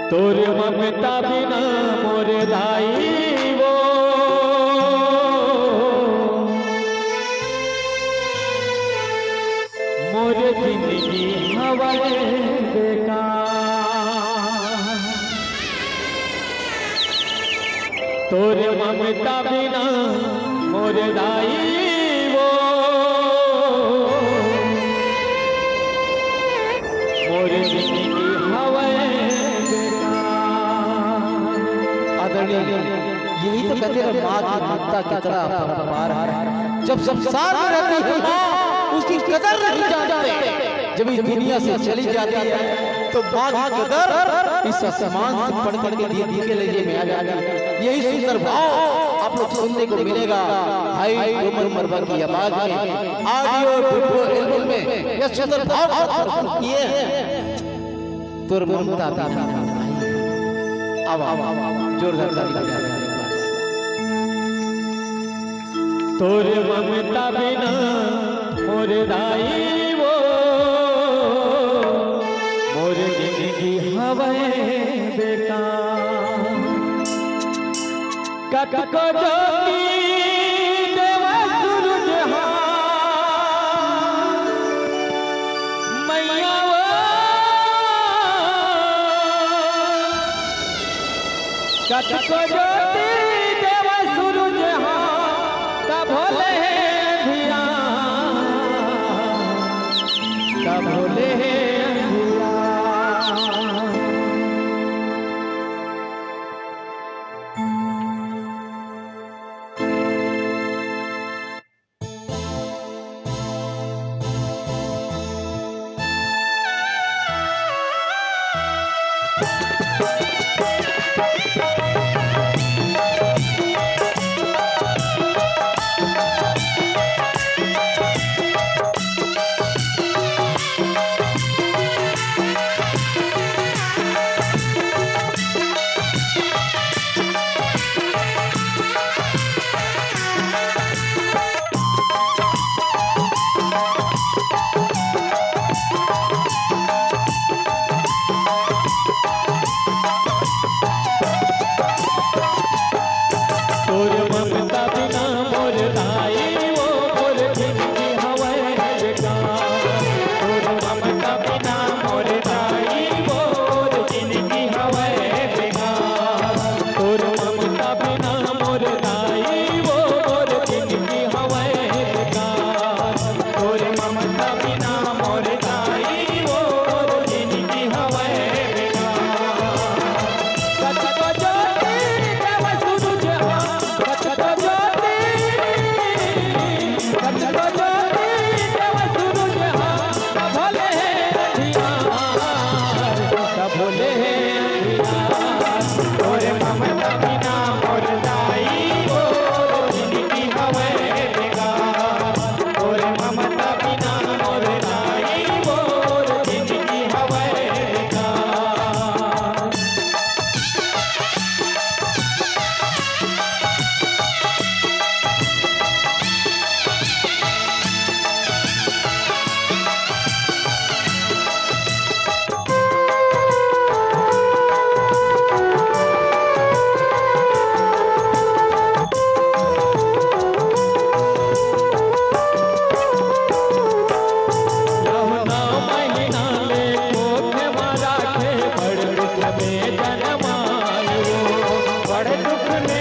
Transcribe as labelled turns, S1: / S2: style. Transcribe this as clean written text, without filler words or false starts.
S1: तोर ममता बिना मोर दाई वो मोर जिंदगी हवाए बेकार। तोर ममता बिना मोर दाई वो मोर जिंदगी हवाए
S2: यही तो कहते हैं माँ की ममता कितना अपरंपार है। जब संसार में रहती है माँ उसकी कदर नहीं जानते, जब इस दुनिया से चली जाती है तो माँ की कदर इस आसमान से पढ़ करके दीदी के लिए में आ जाती है। यही सुंदर भाव आप लोग सुनने को मिलेगा भाई उमर मरबर की आवाज में, ऑडियो वीडियो एल्बम में यह सुंदर भाव किए हैं। तोर ममता बिना अब जोरदार ताली बजा रहे हैं।
S1: तोर ममता बिना मोर दाई वो मोर जिंदगी हवाए बेकार। कक को जोगी देवा सूरज मैया वो कक को जोगी देवा सूरज भोले धिया भोले में जन्मायो बड़ दुख में